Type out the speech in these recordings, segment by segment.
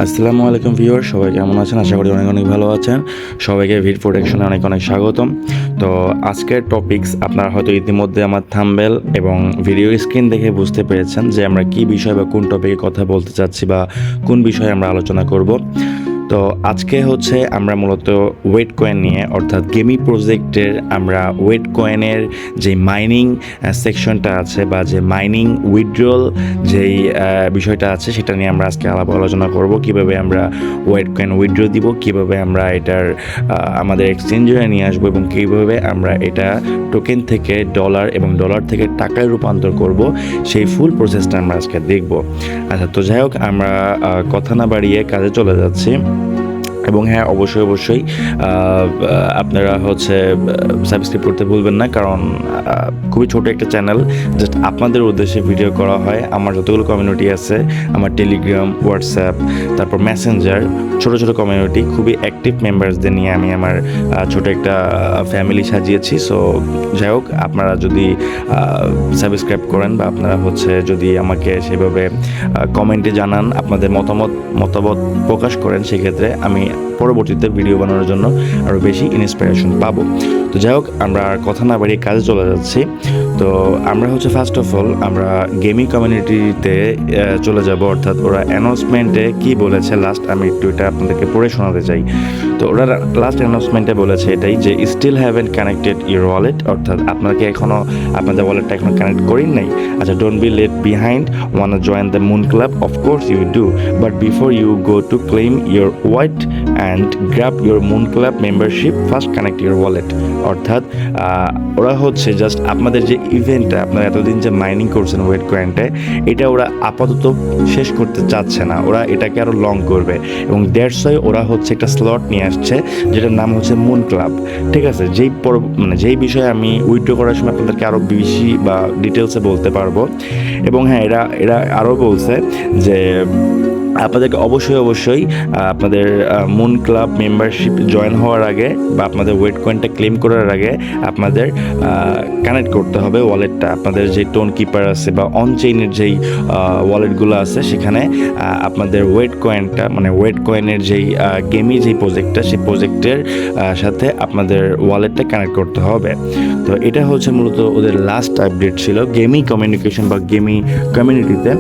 আসসালামু আলাইকুম ভিউয়ার, সবাই কেমন আছেন? আশা করি অনেক অনেক ভালো আছেন। সবাইকে ভিড প্রোটেকশনে অনেক অনেক স্বাগতম। তো আজকের টপিকস আপনারা হয়তো ইতিমধ্যে আমার থাম্বনেল এবং ভিডিও স্ক্রিন দেখে বুঝতে পেরেছেন যে আমরা কী বিষয় বা কোন টপিকে কথা বলতে চাচ্ছি বা কোন বিষয়ে আমরা আলোচনা করব। তো আজকে হচ্ছে আমরা মূলত ওয়েট কয়েন নিয়ে, অর্থাৎ গেমি প্রজেক্টের আমরা ওয়েট কয়েনের যে মাইনিং সেকশনটা আছে বা যে মাইনিং উইথড্রল যেই বিষয়টা আছে সেটা নিয়ে আমরা আজকে আলোচনা করব। কিভাবে আমরা ওয়েট কয়েন উইথড্র দিব, কিভাবে আমরা এটার আমাদের এক্সচেঞ্জে নিয়ে আসবো এবং কীভাবে আমরা এটা টোকেন থেকে ডলার এবং ডলার থেকে টাকায় রূপান্তর করব, সেই ফুল প্রসেসটা আমরা আজকে দেখব। আচ্ছা, তো যাই হোক, আমরা কথা না বাড়িয়ে কাজে চলে যাচ্ছি। এবং হ্যাঁ, অবশ্যই আপনারা হচ্ছে সাবস্ক্রাইব করতে ভুলবেন না, কারণ খুবই ছোট একটা চ্যানেল, জাস্ট আপনাদের উদ্দেশ্যে ভিডিও করা হয়। আমার যতগুলো কমিউনিটি আছে, আমার টেলিগ্রাম, হোয়াটসঅ্যাপ, তারপর মেসেঞ্জার, ছোট ছোট কমিউনিটি, খুবই অ্যাক্টিভ মেম্বার্সদের নিয়ে আমি আমার ছোট একটা ফ্যামিলি সাজিয়েছি। সো যাই হোক, আপনারা যদি সাবস্ক্রাইব করেন বা আপনারা হচ্ছে যদি আমাকে সেভাবে কমেন্টে জানান, আপনাদের মতামত প্রকাশ করেন, সেক্ষেত্রে আমি পরবর্তীতে ভিডিও বানানোর জন্য আরও বেশি ইন্সপিরেশন পাবো। তো যাই হোক, আমরা আর কথা না বাড়িয়ে কাজে চলে যাচ্ছি। তো আমরা হচ্ছে ফার্স্ট অফ অল আমরা গেমিং কমিউনিটিতে চলে যাব, অর্থাৎ ওরা অ্যানাউন্সমেন্টে কি বলেছে লাস্ট, আমি একটু এটা আপনাদেরকে পড়ে শোনাতে চাই। তো ওরা লাস্ট অ্যানাউন্সমেন্টে বলেছে এটাই যে still haven't connected your wallet, অর্থাৎ আপনাকে এখনও আপনাদের ওয়ালেটটা এখনও কানেক্ট করেন নাই। আচ্ছা, don't be late behind, wanna join the moon club, of course you do, but before you go to claim your wait and grab your moon club membership, first connect your wallet. অর্থাৎ ওরা হচ্ছে just আপনাদের যে ইভেন্টটা, আপনারা এতদিন যে mining করছেন ওয়েট কয়েনটা, এটা ওরা আপাতত শেষ করতে চাচ্ছে না, ওরা এটাকে আরও লং করবে। এবং দ্যাটস ওয়াই ওরা হচ্ছে একটা স্লট নিয়ে আসছে যেটার নাম হচ্ছে মুন ক্লাব। ঠিক আছে, যেই বিষয়ে আমি উইথড্র করার সময় আপনাদেরকে আরও বেশি বা ডিটেলসে বলতে পারবো। এবং হ্যাঁ, এরা আরও বলছে যে আপনাদেরকে অবশ্যই আপনাদের মুন ক্লাব মেম্বারশিপ জয়েন হওয়ার আগে বা আপনাদের ওয়েট কয়েনটা ক্লেম করার আগে আপনাদের কানেক্ট করতে হবে ওয়ালেটটা। আপনাদের যে টোন কিপার আছে বা অন চেইনের যেই ওয়ালেটগুলো আছে, সেখানে আপনাদের ওয়েট কয়েনটা, মানে ওয়েট কয়েনের যেই গেমি যেই প্রজেক্টটা, সেই প্রজেক্টের সাথে আপনাদের ওয়ালেটটা কানেক্ট করতে হবে। তো এটা হচ্ছে মূলত ওদের লাস্ট আপডেট ছিল গেমি কমিউনিকেশন বা গেমি কমিউনিটিতে।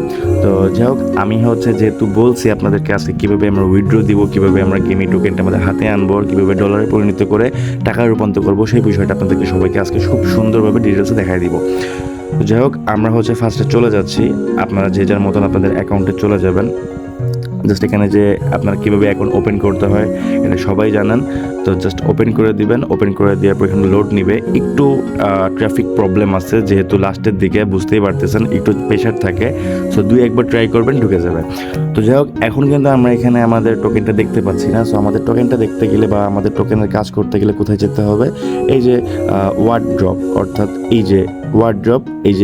তো যাই হোক, আমি হচ্ছে যেহেতু বলছি আপনাদেরকে আজকে কীভাবে আমরা উইথড্র দিব, কীভাবে আমরা গেমি টোকেনটা আমাদের হাতে আনবো, কীভাবে ডলারে পরিণত করে টাকায় রূপান্তর করবো, সেই বিষয়টা আপনাদেরকে সবাইকে আজকে খুব সুন্দরভাবে ডিটেলসে দেখাই দিব। তো যাই হোক, আমরা হচ্ছে ফার্স্টে চলে যাচ্ছি। আপনারা যে যার মতন আপনাদের অ্যাকাউন্টে চলে যাবেন। জাস্ট এখানে যে আপনারা কীভাবে অ্যাকাউন্ট ওপেন করতে হয় এটা সবাই জানেন। তো জাস্ট ওপেন করে দিবেন। ওপেন করে দেওয়ার পর এখানে লোড নিবে। একটু ট্রাফিক প্রবলেম আছে, যেহেতু লাস্টের দিকে বুঝতেই পারতেছেন একটু প্রেশার থাকে। সো একবার ট্রাই করবেন, ঢুকে যাবে। তো যাই হোক, এখন কিন্তু আমরা এখানে আমাদের টোকেনটা দেখতে পাচ্ছি না। সো আমাদের টোকেনটা দেখতে গেলে বা আমাদের টোকেনের কাজ করতে গেলে কোথায় যেতে হবে? এই যে ওয়ার্ডড্রপ, অর্থাৎ এই যে ওয়ার্ডড্রপ, এই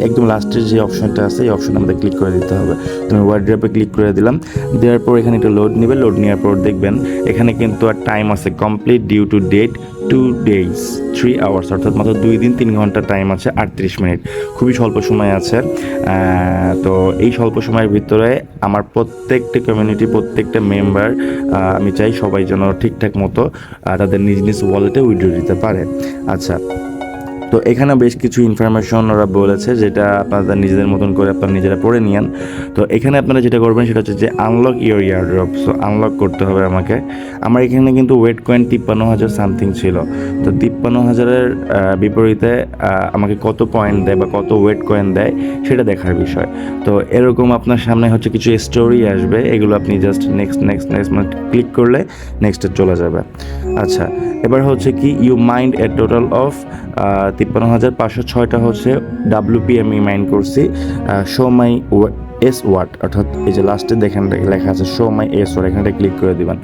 একদম লাস্টের যে অপশনটা আছে, এই অপশনে আমাদের ক্লিক করে দিতে হবে। তো আমি ওয়ার্ডড্রপে ক্লিক করে দিলাম। দেওয়ার পর এখানে একটু লোড নেবে। লোড নেওয়ার পর দেখবেন এখানে কিন্তু আর টাইম আছে, complete due to date 2 days 3 hours, অর্থাৎ মাত্র 2 দিন 3 ঘন্টা টাইম আছে, 38 মিনিট। খুবই স্বল্প সময় আছে। তো এই স্বল্প সময়ের ভিতরে আমার প্রত্যেকটা কমিউনিটি, প্রত্যেকটা মেম্বার, আমি চাই সবাই যেন ঠিকঠাক মতো তাদের নিজ নিজ ওয়ালেটে উইথড্র দিতে পারে। আচ্ছা, তো এখানে বেশ কিছু ইনফরমেশন ওরা বলেছে, যেটা আপনারা নিজেদের মতন করে আপনারা নিজেরা পড়ে নিয়েন। তো এখানে আপনারা যেটা করবেন সেটা হচ্ছে যে unlock your airdrop. So unlock করতে হবে আমাকে। আমার এখানে কিন্তু ওয়েট কয়েন 53,000 সামথিং ছিল। তো 53,000-এর বিপরীতে আমাকে কত পয়েন্ট দেয় বা কত ওয়েট কয়েন দেয় সেটা দেখার বিষয়। তো এরকম আপনার সামনে হচ্ছে কিছু স্টোরি আসবে, এগুলো আপনি জাস্ট নেক্সট মানে ক্লিক করলে নেক্সটে চলে যাবে। আচ্ছা, এবার হচ্ছে কি you mind a total of 53,506টা হচ্ছে WP আমি মাইন্ড করছি। শো মাই এস ওয়াট, অর্থাৎ এই যে লাস্টে দেখেন লেখা আছে শো মাই এস ওয়াট, এখানটা ক্লিক করে দিবেন।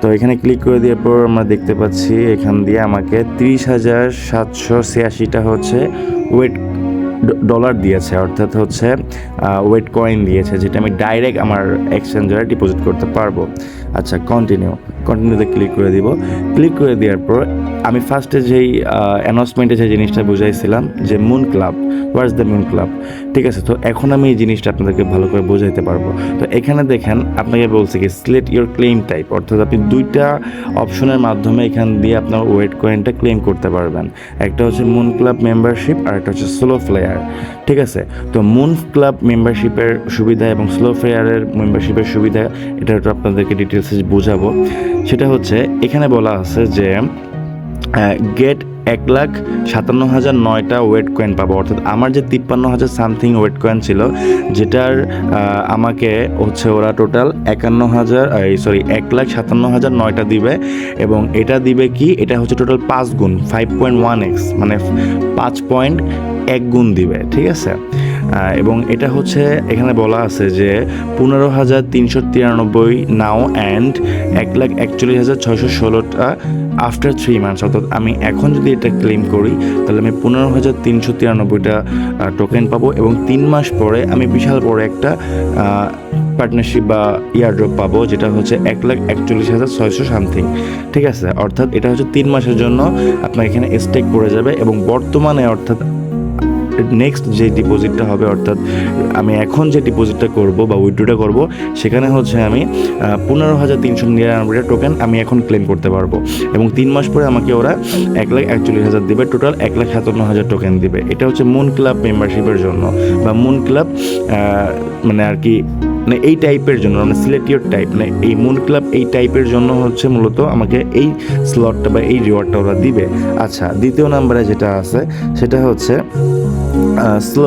তো এখানে ক্লিক করে দেওয়ার পর আমরা দেখতে পাচ্ছি এখান দিয়ে আমাকে 30,786টা হচ্ছে ওয়েট ডলার দিয়েছে, অর্থাৎ হচ্ছে ওয়েট কয়েন দিয়েছে, যেটা আমি ডাইরেক্ট আমার এক্সচেঞ্জারে ডিপোজিট করতে পারবো। আচ্ছা, কন্টিনিউতে ক্লিক করে দিব। ক্লিক করে দেওয়ার পর আমি ফার্স্টে যেই অ্যানাউন্সমেন্টে যে জিনিসটা বুঝাইছিলাম যে moon club, what's the moon club, ঠিক আছে। তো এখন আমি এই জিনিসটা আপনাদেরকে ভালো করে বোঝাইতে পারবো। তো এখানে দেখেন আপনাকে বলছে কি সিলেক্ট ইউর ক্লেম টাইপ, অর্থাৎ আপনি দুইটা অপশনের মাধ্যমে এখান দিয়ে আপনার ওয়েট কয়েনটা ক্লেম করতে পারবেন। একটা হচ্ছে মুন ক্লাব মেম্বারশিপ আর একটা হচ্ছে স্লো ফ্লেয়ার, ঠিক আছে। তো মুন ক্লাব মেম্বারশিপের সুবিধা এবং স্লো ফ্লেয়ারের মেম্বারশিপের সুবিধা এটা একটু আপনাদেরকে ডিটেলসে বোঝাবো। সেটা হচ্ছে এখানে বলা আছে যে গেট 1,57,009টা ওয়েট কয়েন পাবো, অর্থাৎ আমার যে 53,000 সামথিং ওয়েট কয়েন ছিল, যেটার আমাকে হচ্ছে ওরা টোটাল 1,57,009টা দিবে। এবং এটা দিবে কি, এটা হচ্ছে টোটাল 5 গুণ 5.1x, মানে 5.1 গুণ দিবে, ঠিক আছে। এবং এটা হচ্ছে এখানে বলা আছে যে 15,393 নাও অ্যান্ড 1,41,616টা আফটার 3 মান্থস। অর্থাৎ আমি এখন যদি এটা ক্লেম করি তাহলে আমি 15,393টা টোকেন পাবো এবং 3 মাস পরে আমি বিশাল বড় একটা পার্টনারশিপ বা ইয়ারড্রপ পাবো, যেটা হচ্ছে 1,41,600 সামথিং, ঠিক আছে। অর্থাৎ এটা হচ্ছে 3 মাসের জন্য আপনার এখানে স্টেক পড়ে যাবে। এবং বর্তমানে অর্থাৎ নেক্সট যে ডিপোজিটটা হবে, অর্থাৎ আমি এখন যে ডিপোজিটটা করব বা উইথড্রটা করব, সেখানে হচ্ছে আমি 15,399টা টোকেন আমি এখন ক্লেম করতে পারবো। এবং 3 মাস পরে আমাকে ওরা 1,41,000 দিবে, টোটাল 1,57,000 টোকেন দিবে। এটা হচ্ছে মুন ক্লাব মেম্বারশিপের জন্য বা মুন ক্লাব মানে আর কি, মানে এই টাইপের জন্য, মানে সিলেক্ট ইউর টাইপ, মানে এই মুন ক্লাব এই টাইপের জন্য হচ্ছে মূলত আমাকে এই স্লটটা বা এই রিওয়ার্ডটা ওরা দিবে। আচ্ছা, দ্বিতীয় নাম্বারে যেটা আছে সেটা হচ্ছে স্লো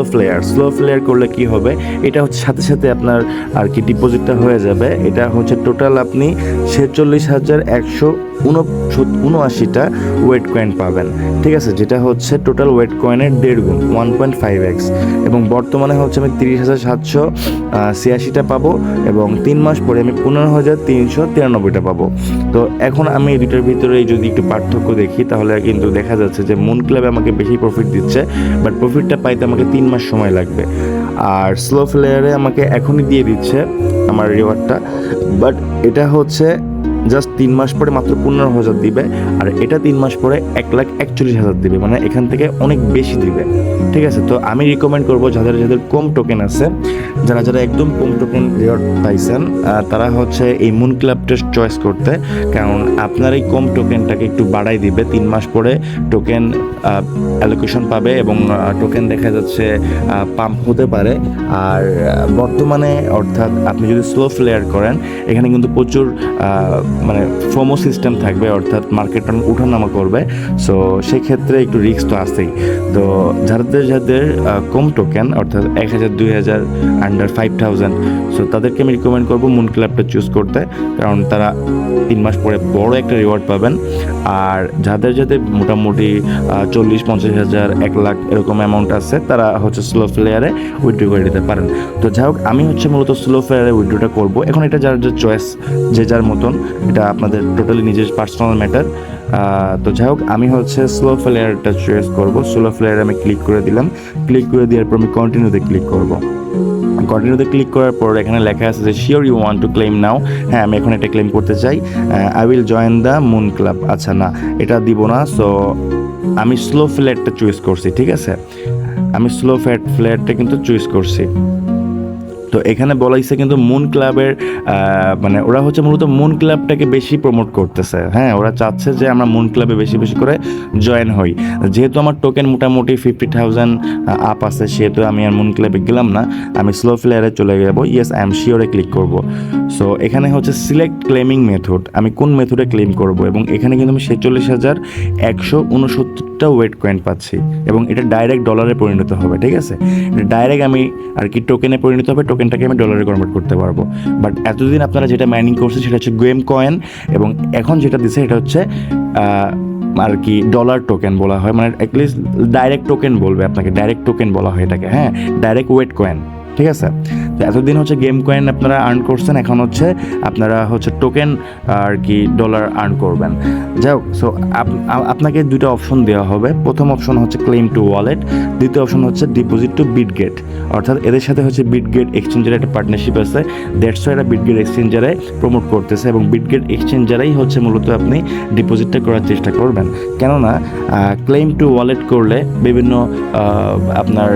ফ্লেয়ার করলে কি হবে, এটা হচ্ছে সাথে সাথে আপনার আর কি ডিপোজিটটা হয়ে যাবে। এটা হচ্ছে টোটাল আপনি 46,179টা ওয়েট কয়েন পাবেন, ঠিক আছে, যেটা হচ্ছে টোটাল ওয়েট কয়েনের 1.5 গুণ 1.5x। এবং বর্তমানে হচ্ছে আমি 30,786টা পাবো এবং 3 মাস পরে আমি 15,393টা পাবো। তো এখন আমি এই দুটোর ভিতরে যদি একটু পার্থক্য দেখি তাহলে কিন্তু দেখা যাচ্ছে যে মুন ক্লাবে আমাকে বেশি প্রফিট দিচ্ছে, বাট প্রফিটটা পাইতে আমাকে 3 মাস সময় লাগবে। আর স্লো ফ্লেয়ারে আমাকে এখনই দিয়ে দিচ্ছে আমার রিওয়ার্ডটা, বাট এটা হচ্ছে জাস্ট 3 মাস পরে মাত্র 15,000 দিবে, আর এটা 3 মাস পরে 1,41,000 দিবে, মানে এখান থেকে অনেক বেশি দিবে, ঠিক আছে। তো আমি রিকমেন্ড করবো যাদের কম টোকেন আছে, যারা একদম কম টোকেন রিওয়ার্ড পাইছেন, তারা হচ্ছে এই মুন ক্লাবটা চয়েস করতে, কারণ আপনার এই কম টোকেনটাকে একটু বাড়াই দিবে। 3 মাস পরে টোকেন অ্যালোকেশন পাবে এবং টোকেন দেখা যাচ্ছে পাম্প হতে পারে। আর বর্তমানে অর্থাৎ আপনি যদি স্লো ফ্লেয়ার করেন, এখানে কিন্তু প্রচুর মানে ফোমো সিস্টেম থাকবে, অর্থাৎ মার্কেট উঠানামা করবে। সো সেক্ষেত্রে একটু রিস্ক তো আছেই। তো যাদের কম টোকেন, অর্থাৎ 1,000, 2,000, আন্ডার 5,000, সো তাদেরকে আমি রিকমেন্ড করবো মুন ক্লাবটা চুজ করতে, কারণ তারা 3 মাস পরে বড় একটা রিওয়ার্ড পাবেন। আর যাদের মোটামুটি 40-50,000, 1 লাখ এরকম অ্যামাউন্ট আছে, তারা হচ্ছে স্লো ফ্লেয়ারে উইথড্র করে দিতে পারেন। তো যাই হোক, আমি হচ্ছে মূলত স্লো ফ্লেয়ারে উইথড্রটা করবো। এখন এটা যার চয়েস, যে যার মতন, এটা আপনাদের টোটালি নিজের পার্সোনাল ম্যাটার। তো যাই হোক, আমি হচ্ছে স্লো ফ্লেয়ারটা চয়েস করবো। স্লো ফ্লেয়ারে আমি ক্লিক করে দিলাম। ক্লিক করে দেওয়ার পর আমি কন্টিনিউতে ক্লিক করবো। কন্টিনিউতে ক্লিক করার পর এখানে লেখা আছে যে sure you want to claim now. হ্যাঁ, আমি এখন এটা ক্লেম করতে চাই। I will join the moon club. আচ্ছা, না, এটা দিব না। সো আমি স্লো ফ্লেয়ারটা চুজ করছি, ঠিক আছে। আমি স্লো ফ্লেয়ারটা কিন্তু চুজ করছি। তো এখানে বলাইছে কিন্তু মুন ক্লাবের মানে ওরা হচ্ছে মূলত মুন ক্লাবটাকে বেশি প্রমোট করতেছে। হ্যাঁ, ওরা চাচ্ছে যে আমরা মুন ক্লাবে বেশি বেশি করে জয়েন হই। যেহেতু আমার টোকেন মোটামুটি 50,000 আপ আছে, সেহেতু আমি আর মুন ক্লাবে গেলাম না, আমি স্লো ফ্লেয়ারে চলে যাবো। ইয়েস, আই এম শিওরে ক্লিক করব। সো এখানে হচ্ছে সিলেক্ট ক্লেমিং মেথড, আমি কোন মেথডে ক্লেম করব। এবং এখানে কিন্তু আমি 46,169টা ওয়েট কয়েন পাচ্ছি এবং এটা ডাইরেক্ট ডলারে পরিণত হবে, ঠিক আছে। ডাইরেক্ট আমি আর কি টোকেনে পরিণত হবে, টোকেনটাকে আমি ডলারে কনভার্ট করতে পারবো। বাট এতদিন আপনারা যেটা মাইনিং করছে সেটা হচ্ছে গেম কয়েন, এবং এখন যেটা দিচ্ছে এটা হচ্ছে আর কি ডলার টোকেন বলা হয়, মানে অ্যাটলিস্ট ডাইরেক্ট টোকেন বলবে আপনাকে, ডাইরেক্ট টোকেন বলা হয় এটাকে। হ্যাঁ, ডাইরেক্ট ওয়েট কয়েন, ঠিক আছে। তো এতদিন হচ্ছে গেম কয়েন আপনারা আর্ন করছেন, এখন হচ্ছে আপনারা হচ্ছে টোকেন আর কি ডলার আর্ন করবেন। যাই হোক, সো আপনাকে দুটো অপশন দেওয়া হবে। প্রথম অপশন হচ্ছে ক্লেম টু ওয়ালেট, দ্বিতীয় অপশন হচ্ছে ডিপোজিট টু বিটগেট। অর্থাৎ এদের সাথে হচ্ছে বিটগেট এক্সচেঞ্জের একটা পার্টনারশিপ আছে, দ্যাটস ওয়াই এরা বিটগেট এক্সচেঞ্জারে প্রমোট করতেছে এবং বিটগেট এক্সচেঞ্জারেই হচ্ছে মূলত আপনি ডিপোজিটটা করার চেষ্টা করবেন। কেননা ক্লেম টু ওয়ালেট করলে বিভিন্ন আপনার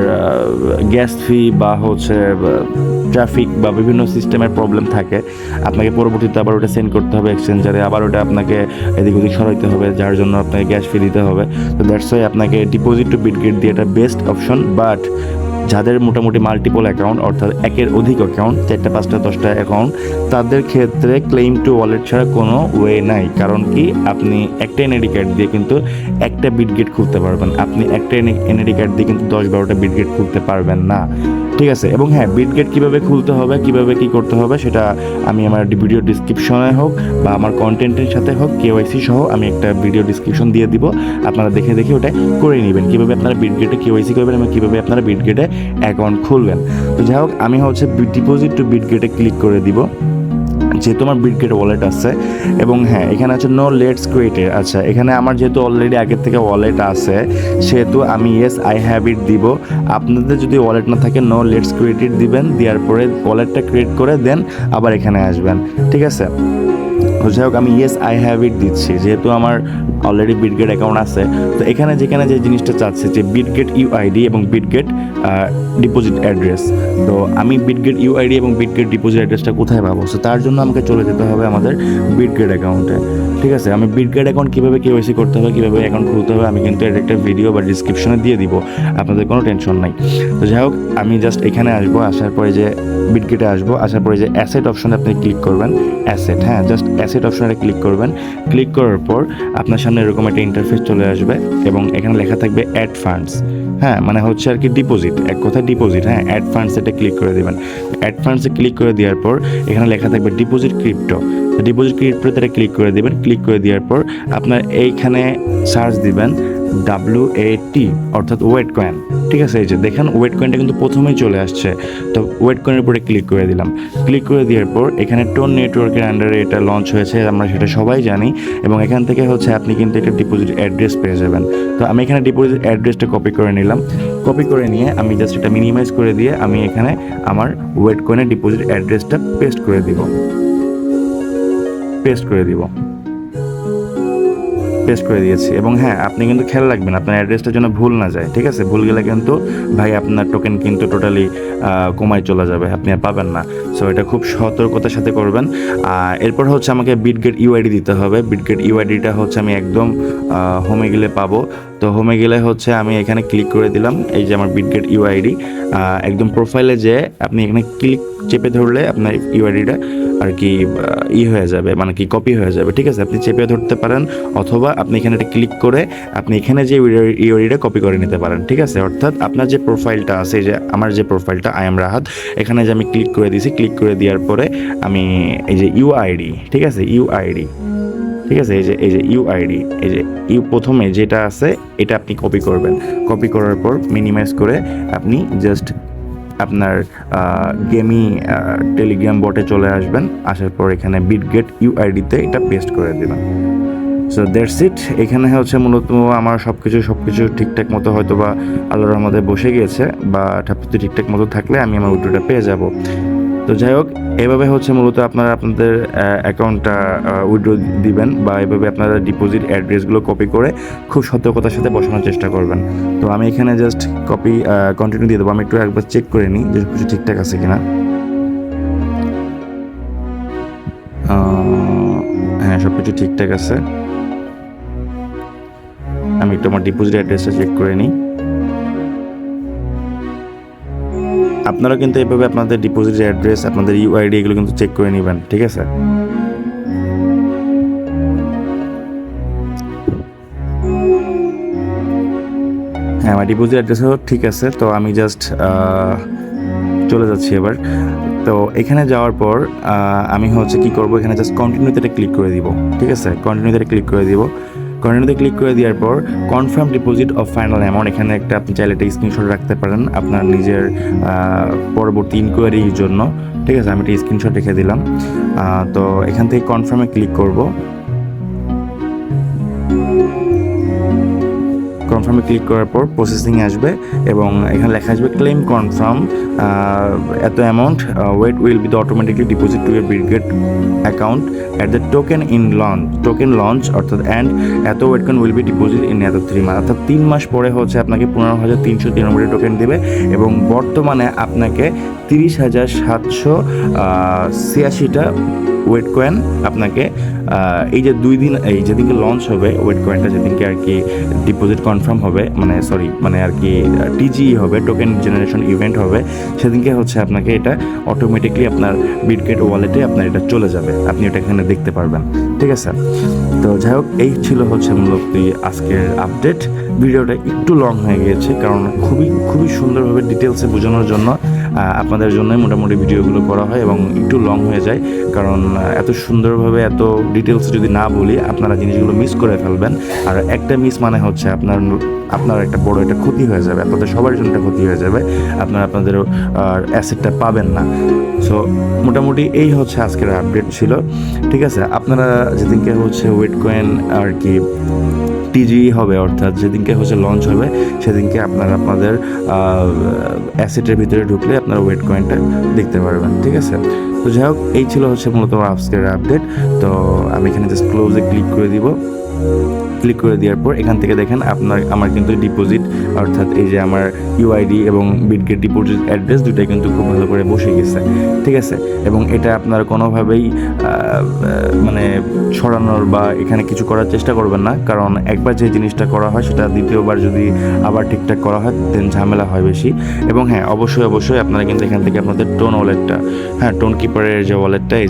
গ্যাস ফি বা হচ্ছে ট্রাফিক বা বিভিন্ন সিস্টেমের প্রবলেম থাকে, আপনাকে পরবর্তীতে আবার ওটা সেন্ড করতে হবে এক্সচেঞ্জারে, আবার ওটা আপনাকে এদিক ওদিক সরাইতে হবে, যার জন্য আপনাকে গ্যাস ফি দিতে হবে। তো দ্যাটস ওয়াই আপনাকে ডিপোজিট টু বিটগেট দিয়ে এটা বেস্ট অপশন। বাট যাদের মোটামুটি মাল্টিপল অ্যাকাউন্ট, অর্থাৎ একের অধিক অ্যাকাউন্ট, 4টা 5টা 10টা অ্যাকাউন্ট, তাদের ক্ষেত্রে ক্লেম টু ওয়ালেট ছাড়া কোনো ওয়ে নাই। কারণ কি, আপনি একটা এনআইডি কার্ড দিয়ে কিন্তু একটা বিটগেট খুলতে পারবেন, আপনি একটা এনআইডি কার্ড দিয়ে কিন্তু 10-12টা বিটগেট খুলতে পারবেন না, ঠিক আছে। এবং হ্যাঁ, বিটগেট কীভাবে খুলতে হবে, কীভাবে কী করতে হবে, সেটা আমি আমার ভিডিও ডিসক্রিপশনে হোক বা আমার কন্টেন্টের সাথে হোক, কেওয়াইসি সহ আমি একটা ভিডিও ডিসক্রিপশন দিয়ে দিব, আপনারা দেখে দেখে ওটা করে নেবেন, কীভাবে আপনারা বিটগেটে কেওয়াইসি করবেন এবং কীভাবে আপনারা বিটগেটে অ্যাকাউন্ট খুলবেন। তো যাই হোক, আমি হচ্ছে ডিপোজিট টু বিটগেটে ক্লিক করে দিব, যেহেতু আমার বিটগেট ওয়ালেট আছে। এবং হ্যাঁ, এখানে আছে নো লেটস ক্রিয়েটেড। আচ্ছা, এখানে আমার যেহেতু অলরেডি আগের থেকে ওয়ালেট আছে, সেহেতু আমি ইয়েস আই হ্যাভ ইট দিব। আপনাদের যদি ওয়ালেট না থাকে, নো লেটস ক্রিয়েটেড দিবেন, দেওয়ার পরে ওয়ালেটটা ক্রিয়েট করে দেন আবার এখানে আসবেন, ঠিক আছে। তো যাই হোক, আমি ইয়েস আই হ্যাভ ইট দিচ্ছি, যেহেতু আমার অলরেডি বিটগেট অ্যাকাউন্ট আছে। তো এখানে যেখানে যে জিনিসটা চাচ্ছে যে বিটগেট ইউআইডি এবং বিটগেট ডিপোজিট অ্যাড্রেস, তো আমি বিটগেট ইউআইডি এবং বিটগেট ডিপোজিট অ্যাড্রেসটা কোথায় পাবো? সো তার জন্য আমাকে চলে যেতে হবে আমাদের বিটগেট অ্যাকাউন্টে, ঠিক আছে। আমি বিটগেট অ্যাকাউন্ট কীভাবে কেওয়াইসি করতে হবে, কীভাবে অ্যাকাউন্ট খুলতে হবে, আমি কিন্তু এর একটা ভিডিও বা ডিসক্রিপশনে দিয়ে দিব, আপনাদের কোনো টেনশন নাই। তো যাই হোক, আমি জাস্ট এখানে আসবো, আসার পরে যে বিটগেটে আসবো, আসার পরে যে অ্যাসেট অপশনে আপনি ক্লিক করবেন, অ্যাসেট, হ্যাঁ, জাস্ট অ্যাসেট অপশনে ক্লিক করবেন। ক্লিক করার পর আপনার সামনে এরকম একটা ইন্টারফেস চলে আসবে এবং এখানে লেখা থাকবে অ্যাড ফান্ডস, হ্যাঁ, মানে হচ্ছে আর কি ডিপোজিট, এক কথায় ডিপোজিট, হ্যাঁ, অ্যাড ফান্ডস এটা ক্লিক করে দেবেন। অ্যাড ফান্ডসে ক্লিক করে দেওয়ার পর এখানে লেখা থাকবে ডিপোজিট ক্রিপ্টো, ডিপোজিট ক্রিপ্টোতে এটা ক্লিক করে দেবেন। ক্লিক করে দেওয়ার পর আপনার এইখানে সার্চ দিবেন WAT, অর্থাৎ ওয়েট কয়েন, ঠিক আছে। এই যে দেখেন, ওয়েট কয়েনটা কিন্তু প্রথমেই চলে আসছে। তো ওয়েট কয়েনের উপরে ক্লিক করে দিলাম। ক্লিক করে দেওয়ার পর এখানে টোন নেটওয়ার্কের আন্ডারে এটা লঞ্চ হয়েছে, আমরা সেটা সবাই জানি। এবং এখান থেকে হচ্ছে আপনি কিন্তু একটা ডিপোজিট অ্যাড্রেস পেয়ে যাবেন। তো আমি এখানে ডিপোজিট অ্যাড্রেসটা কপি করে নিলাম। কপি করে নিয়ে আমি জাস্ট এটা মিনিমাইজ করে দিয়ে আমি এখানে আমার ওয়েট কয়েনের ডিপোজিট অ্যাড্রেসটা পেস্ট করে দিব, পেস্ট করে দিয়েছি। এবং হ্যাঁ, আপনি কিন্তু খেয়াল রাখবেন আপনার অ্যাড্রেসটা যেন ভুল না যায়, ঠিক আছে। ভুল গেলে কিন্তু ভাই আপনার টোকেন কিন্তু টোটালি কমায় চলে যাবে, আপনি আর পাবেন না। সো এটা খুব সতর্কতার সাথে করবেন। এরপর হচ্ছে আমাকে বিটগেট ইউআইডি দিতে হবে। বিটগেট ইউআইডিটা হচ্ছে আমি একদম হোমে গেলে পাবো। তো হোমে গেলে হচ্ছে আমি এখানে ক্লিক করে দিলাম, এই যে আমার বিটগেট ইউআইডি, একদম প্রোফাইলে যে আপনি এখানে ক্লিক চেপে ধরলে আপনার ইউআইডিটা আর কি হয়ে যাবে, মানে কি কপি হয়ে যাবে, ঠিক আছে। আপনি চেপে ধরতে পারেন অথবা আপনি এখানে একটা ক্লিক করে আপনি এখানে যে ইউআইডিটা কপি করে নিতে পারেন, ঠিক আছে। অর্থাৎ আপনার যে প্রোফাইলটা আছে, যে আমার যে প্রোফাইলটা আই এম রাহাত, এখানে যে আমি ক্লিক করে দিয়েছি, ক্লিক করে দেওয়ার পরে আমি এই যে ইউআইডি, ঠিক আছে, ইউআইডি, ঠিক আছে, এই যে ইউআইডি, এই যে প্রথমে যেটা আছে এটা আপনি কপি করবেন। কপি করার পর মিনিমাইজ করে আপনি জাস্ট আপনার গেমি টেলিগ্রাম বটে চলে আসবেন। আসার পর এখানে বিটগেট ইউআইডিতে এটা পেস্ট করে দেবেন। So that's it. এখানে হচ্ছে মূলত আমার সব কিছু ঠিকঠাক মতো হয়তো বা আল্লাহর রহমতে বসে গিয়েছে, বা সবকিছু ঠিকঠাক মতো থাকলে আমি আমার উইড্রোটা পেয়ে যাব। তো যাই হোক, এভাবে হচ্ছে মূলত আপনারা আপনাদের অ্যাকাউন্টটা উইথড্র দিবেন, বা এভাবে আপনারা ডিপোজিট অ্যাড্রেসগুলো কপি করে খুব সতর্কতার সাথে বসানোর চেষ্টা করবেন। তো আমি এখানে জাস্ট কপি কন্টিনিউ দিয়ে দেবো। আমি একটু একবার চেক করে নিই যে কিছু ঠিকঠাক আছে কিনা। হ্যাঁ, সব কিছু ঠিকঠাক আছে। আমি একটু আমার ডিপোজিট অ্যাড্রেসটা চেক করে নিই। আপনারা কিন্তু এভাবে আপনাদের ডিপোজিট অ্যাড্রেস, আপনাদের ইউআইডি এগুলো কিন্তু চেক করে নেবেন, ঠিক আছে। হ্যাঁ, আমার ডিপোজিট অ্যাড্রেসও ঠিক আছে। তো আমি জাস্ট চলে যাচ্ছি এবার। তো এখানে যাওয়ার পর আমি হচ্ছে কি করব, এখানে জাস্ট কন্টিনিউতে ক্লিক করে দিব, ঠিক আছে। কন্টিনিউতে ক্লিক করে দিব। কন্টিনিউতে ক্লিক করে দেওয়ার পর confirm deposit of final amount, এখানে একটা আপনি চাইলে একটা স্ক্রিনশট রাখতে পারেন আপনার নিজের পরবর্তী ইনকোয়ারির জন্য। ঠিক আছে, আমি একটা স্ক্রিনশট রেখে দিলাম। তো এখান থেকে কনফার্মে ক্লিক করব। কনফার্মে ক্লিক করার পর প্রসেসিং আসবে এবং এখানে লেখা আসবে ক্লেম কনফার্ম এত amount wait will be the automatically deposit to your brigade account at the token launch অর্থাৎ অ্যান্ড এত wait coin will be deposit in এত 3 মাস, অর্থাৎ 3 মাস পরে হচ্ছে আপনাকে 15,393 টোকেন দেবে এবং বর্তমানে আপনাকে 30,786টা ওয়েট কয়েন আপনাকে এই যে 2 দিন, এই যেদিনকে লঞ্চ হবে ওয়েট কয়েনটা, যেদিনকে আর কি ডিপোজিট কনফার্ম হবে, মানে আর কি টিজি হবে, টোকেন জেনারেশন ইভেন্ট হবে, সেদিনকে হচ্ছে আপনাকে এটা অটোমেটিকলি আপনার বিটগেট ওয়ালেটে আপনার এটা চলে যাবে, আপনি এটা এখানে দেখতে পারবেন। ঠিক আছে, তো যাই হোক এই ছিল হচ্ছে মূলত আজকের আপডেট। ভিডিওটা একটু লং হয়ে গিয়েছে কারণ খুবই সুন্দরভাবে ডিটেলসে বোঝানোর জন্য আপনাদের জন্যই মোটামুটি ভিডিওগুলো করা হয় এবং একটু লং হয়ে যায়, কারণ এত সুন্দরভাবে এত ডিটেলস যদি না বলি আপনারা জিনিসগুলো মিস করে ফেলবেন, আর একটা মিস মানে হচ্ছে আপনার একটা বড় একটা ক্ষতি হয়ে যাবে, আপনাদের সবার জন্য একটা ক্ষতি হয়ে যাবে, আপনাদের অ্যাসেটটা পাবেন না। সো মোটামুটি এই হচ্ছে আজকের আপডেট ছিল। ঠিক আছে, আপনারা যেদিনকে হচ্ছে ওয়েট কয়েন আর কি টিজি হবে, অর্থাৎ যেদিনকে হচ্ছে লঞ্চ হবে সেদিনকে আপনারা আপনাদের অ্যাসেটের ভিতরে ঢুকলে আপনারা ওয়েট কয়েনটা দেখতে পারবেন। ঠিক আছে, তো যাই হোক এই ছিল হচ্ছে মূলত আজকের আপডেট। তো আমি এখানে জাস্ট ক্লোজে ক্লিক করে দিব। ক্লিক করে দেওয়ার পর এখান থেকে দেখেন আমার কিন্তু ডিপোজিট অর্থাৎ এই যে আমার ইউআইডি এবং বিটগেট ডিপোজিট অ্যাড্রেস দুটাই কিন্তু খুব ভালো করে বসে গেছে। ঠিক আছে, এবং এটা আপনার কোনোভাবেই মানে ছড়ানোর বা এখানে কিছু করার চেষ্টা করবেন না, কারণ একবার যে জিনিসটা করা হয় সেটা দ্বিতীয়বার যদি আবার ঠিকঠাক করা হয় দেন ঝামেলা হয় বেশি। এবং হ্যাঁ অবশ্যই আপনারা কিন্তু এখান থেকে আপনাদের টোন ওয়ালেটটা, টোন কিপারের যে ওয়ালেটটা এই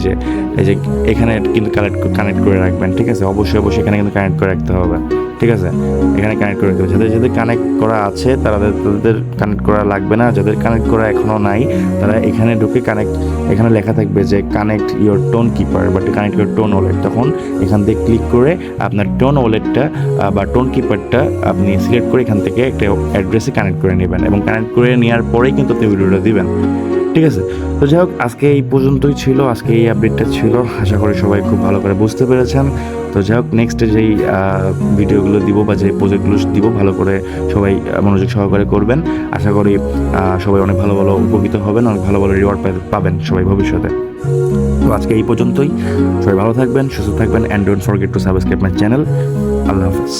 যে এখানে কিন্তু কানেক্ট করে রাখবেন। ঠিক আছে, অবশ্যই এখানে কিন্তু কানেক্ট করে রাখতে হবে। ঠিক আছে, এখানে কানেক্ট করে রাখতে হবে। যাদের কানেক্ট করা আছে তাদের কানেক্ট করা লাগবে না, যাদের কানেক্ট করা এখনও নাই তারা এখানে ঢুকে এখানে লেখা থাকবে যে কানেক্ট ইওর টোন কিপার বা কানেক্ট ইওর টোন ওয়ালেট, তখন এখান থেকে ক্লিক করে আপনার টোন ওয়ালেটটা বা টোন কিপারটা আপনি সিলেক্ট করে এখান থেকে একটা অ্যাড্রেসে কানেক্ট করে নেবেন এবং কানেক্ট করে নেওয়ার পরেই কিন্তু আপনি ভিডিওটা দিবেন। ঠিক আছে, তো যাই হোক আজকে এই পর্যন্তই ছিল, আজকে এই আপডেটটা ছিল। আশা করি সবাই খুব ভালো করে বুঝতে পেরেছেন। তো যাই হোক নেক্সটে যেই ভিডিওগুলো দিব বা যে প্রজেক্টগুলো দিব ভালো করে সবাই মনোযোগ সহকারে করবেন। আশা করি সবাই অনেক ভালো উপকৃত হবেন, অনেক ভালো রিওয়ার্ড পাবেন সবাই ভবিষ্যতে। তো আজকে এই পর্যন্তই, সবাই ভালো থাকবেন, সুস্থ থাকবেন, and don't forget to subscribe my channel. আল্লাহ হাফেজ।